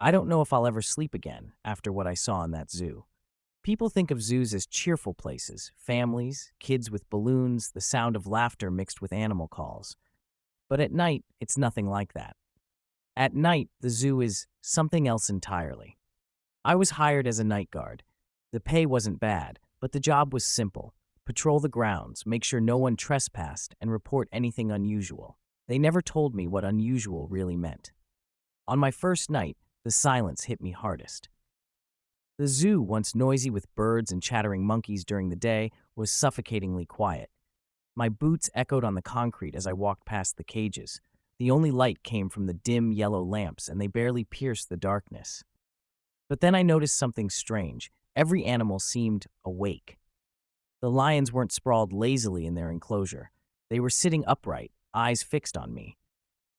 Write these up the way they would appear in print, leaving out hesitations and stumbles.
I don't know if I'll ever sleep again after what I saw in that zoo. People think of zoos as cheerful places, families, kids with balloons, the sound of laughter mixed with animal calls. But at night, it's nothing like that. At night, the zoo is something else entirely. I was hired as a night guard. The pay wasn't bad, but the job was simple: patrol the grounds, make sure no one trespassed, and report anything unusual. They never told me what unusual really meant. On my first night, the silence hit me hardest. The zoo, once noisy with birds and chattering monkeys during the day, was suffocatingly quiet. My boots echoed on the concrete as I walked past the cages. The only light came from the dim yellow lamps, and they barely pierced the darkness. But then I noticed something strange. Every animal seemed awake. The lions weren't sprawled lazily in their enclosure. They were sitting upright, eyes fixed on me.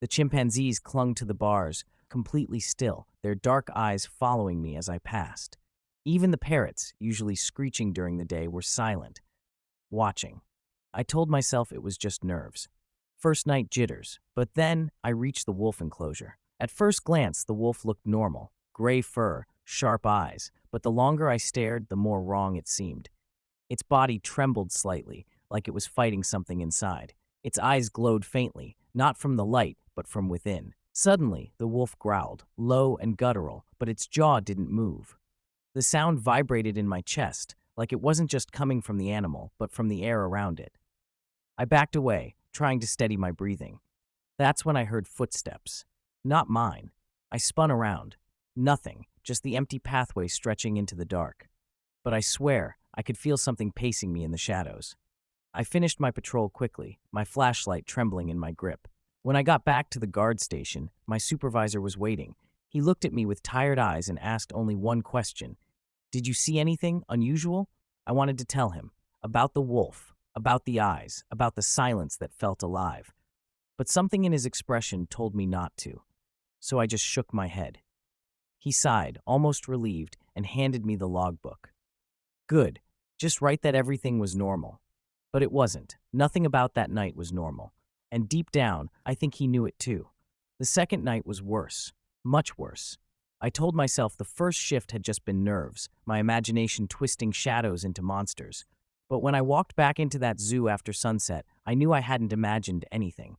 The chimpanzees clung to the bars, completely still, their dark eyes following me as I passed. Even the parrots, usually screeching during the day, were silent, watching. I told myself it was just nerves. First night jitters, but then I reached the wolf enclosure. At first glance, the wolf looked normal: gray fur, sharp eyes, but the longer I stared, the more wrong it seemed. Its body trembled slightly, like it was fighting something inside. Its eyes glowed faintly, not from the light, but from within. Suddenly, the wolf growled, low and guttural, but its jaw didn't move. The sound vibrated in my chest, like it wasn't just coming from the animal, but from the air around it. I backed away, trying to steady my breathing. That's when I heard footsteps. Not mine. I spun around. Nothing, just the empty pathway stretching into the dark. But I swear, I could feel something pacing me in the shadows. I finished my patrol quickly, my flashlight trembling in my grip. When I got back to the guard station, my supervisor was waiting. He looked at me with tired eyes and asked only one question: "Did you see anything unusual?" I wanted to tell him about the wolf, about the eyes, about the silence that felt alive. But something in his expression told me not to, so I just shook my head. He sighed, almost relieved, and handed me the logbook. Good, just write that everything was normal. But it wasn't. Nothing about that night was normal. And deep down, I think he knew it too. The second night was worse, much worse. I told myself the first shift had just been nerves, my imagination twisting shadows into monsters. But when I walked back into that zoo after sunset, I knew I hadn't imagined anything.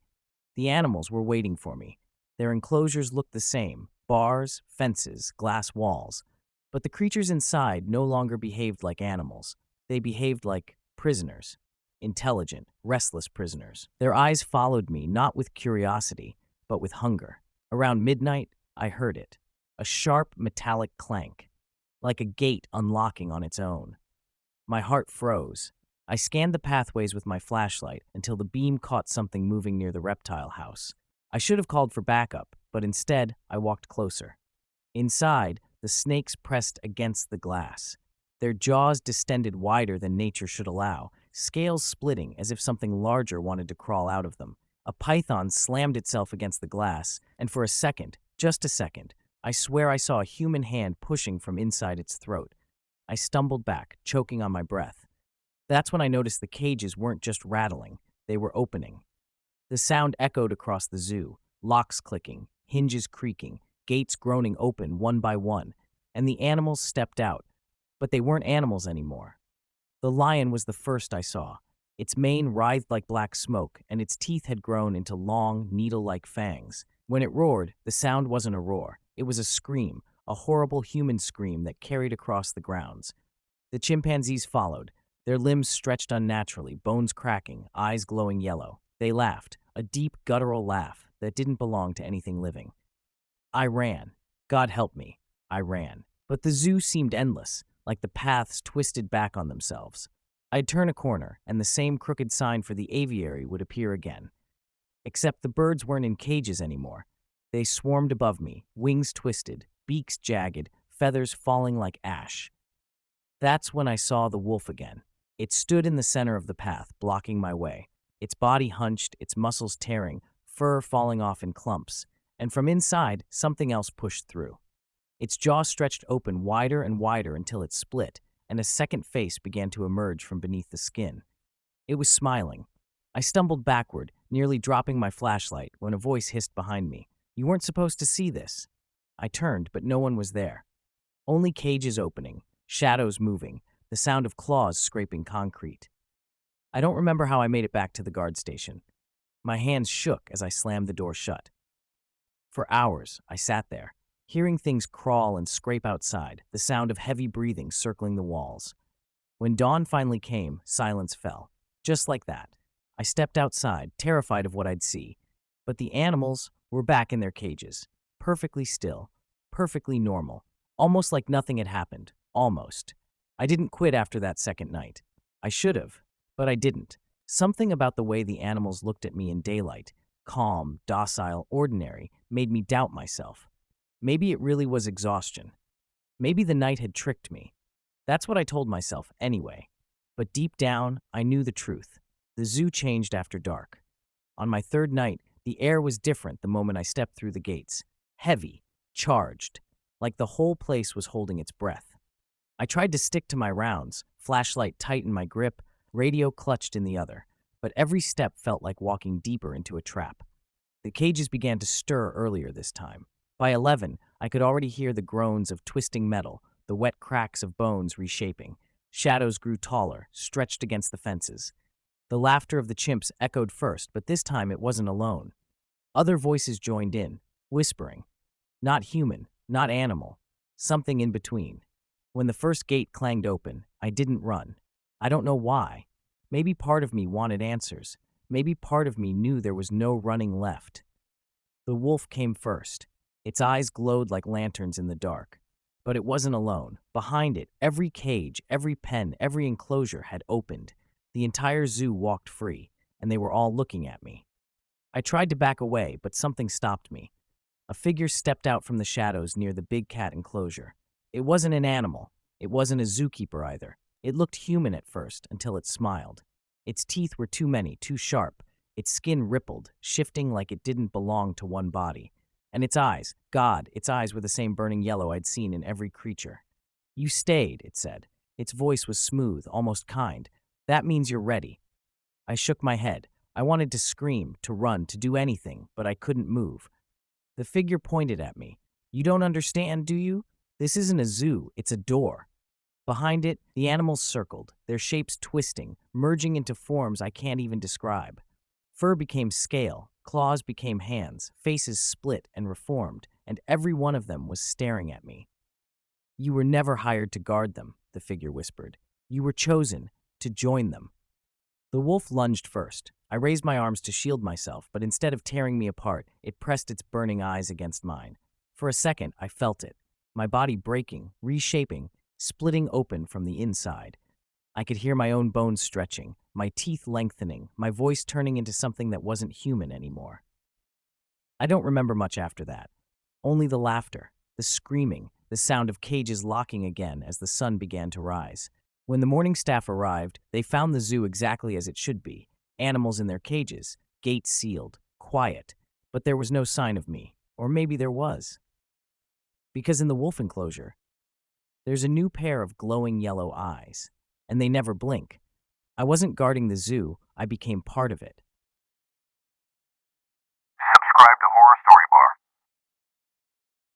The animals were waiting for me. Their enclosures looked the same: bars, fences, glass walls. But the creatures inside no longer behaved like animals. They behaved like prisoners. Intelligent, restless prisoners. Their eyes followed me, not with curiosity, but with hunger. Around midnight, I heard it. A sharp, metallic clank, like a gate unlocking on its own. My heart froze. I scanned the pathways with my flashlight until the beam caught something moving near the reptile house. I should have called for backup, but instead, I walked closer. Inside, the snakes pressed against the glass. Their jaws distended wider than nature should allow, scales splitting as if something larger wanted to crawl out of them. A python slammed itself against the glass, and for a second, just a second, I swear I saw a human hand pushing from inside its throat. I stumbled back, choking on my breath. That's when I noticed the cages weren't just rattling, they were opening. The sound echoed across the zoo, locks clicking, hinges creaking, gates groaning open one by one, and the animals stepped out. But they weren't animals anymore. The lion was the first I saw. Its mane writhed like black smoke, and its teeth had grown into long, needle-like fangs. When it roared, the sound wasn't a roar. It was a scream, a horrible human scream that carried across the grounds. The chimpanzees followed, their limbs stretched unnaturally, bones cracking, eyes glowing yellow. They laughed, a deep, guttural laugh that didn't belong to anything living. I ran. God help me, I ran. But the zoo seemed endless, like the paths twisted back on themselves. I'd turn a corner, and the same crooked sign for the aviary would appear again. Except the birds weren't in cages anymore. They swarmed above me, wings twisted, beaks jagged, feathers falling like ash. That's when I saw the wolf again. It stood in the center of the path, blocking my way. Its body hunched, its muscles tearing, fur falling off in clumps. And from inside, something else pushed through. Its jaw stretched open wider and wider until it split, and a second face began to emerge from beneath the skin. It was smiling. I stumbled backward, nearly dropping my flashlight, when a voice hissed behind me. "You weren't supposed to see this." I turned, but no one was there. Only cages opening, shadows moving, the sound of claws scraping concrete. I don't remember how I made it back to the guard station. My hands shook as I slammed the door shut. For hours, I sat there, hearing things crawl and scrape outside, the sound of heavy breathing circling the walls. When dawn finally came, silence fell. Just like that. I stepped outside, terrified of what I'd see. But the animals were back in their cages, perfectly still, perfectly normal, almost like nothing had happened. Almost. I didn't quit after that second night. I should have, but I didn't. Something about the way the animals looked at me in daylight, calm, docile, ordinary, made me doubt myself. Maybe it really was exhaustion. Maybe the night had tricked me. That's what I told myself anyway. But deep down, I knew the truth. The zoo changed after dark. On my third night, the air was different the moment I stepped through the gates. Heavy, charged, like the whole place was holding its breath. I tried to stick to my rounds, flashlight tight in my grip, radio clutched in the other, but every step felt like walking deeper into a trap. The cages began to stir earlier this time. By 11, I could already hear the groans of twisting metal, the wet cracks of bones reshaping. Shadows grew taller, stretched against the fences. The laughter of the chimps echoed first, but this time it wasn't alone. Other voices joined in, whispering. Not human, not animal, something in between. When the first gate clanged open, I didn't run. I don't know why. Maybe part of me wanted answers. Maybe part of me knew there was no running left. The wolf came first. Its eyes glowed like lanterns in the dark. But it wasn't alone. Behind it, every cage, every pen, every enclosure had opened. The entire zoo walked free, and they were all looking at me. I tried to back away, but something stopped me. A figure stepped out from the shadows near the big cat enclosure. It wasn't an animal. It wasn't a zookeeper either. It looked human at first, until it smiled. Its teeth were too many, too sharp. Its skin rippled, shifting like it didn't belong to one body. And its eyes, God, its eyes were the same burning yellow I'd seen in every creature. You stayed, it said. Its voice was smooth, almost kind. That means you're ready. I shook my head. I wanted to scream, to run, to do anything, but I couldn't move. The figure pointed at me. You don't understand, do you? This isn't a zoo, it's a door. Behind it, the animals circled, their shapes twisting, merging into forms I can't even describe. Fur became scale, claws became hands, faces split and reformed, and every one of them was staring at me. You were never hired to guard them, the figure whispered. You were chosen to join them. The wolf lunged first. I raised my arms to shield myself, but instead of tearing me apart, it pressed its burning eyes against mine. For a second, I felt it, my body breaking, reshaping, splitting open from the inside. I could hear my own bones stretching, my teeth lengthening, my voice turning into something that wasn't human anymore. I don't remember much after that. Only the laughter, the screaming, the sound of cages locking again as the sun began to rise. When the morning staff arrived, they found the zoo exactly as it should be. Animals in their cages, gates sealed, quiet. But there was no sign of me. Or maybe there was. Because in the wolf enclosure, there's a new pair of glowing yellow eyes. And they never blink. I wasn't guarding the zoo, I became part of it.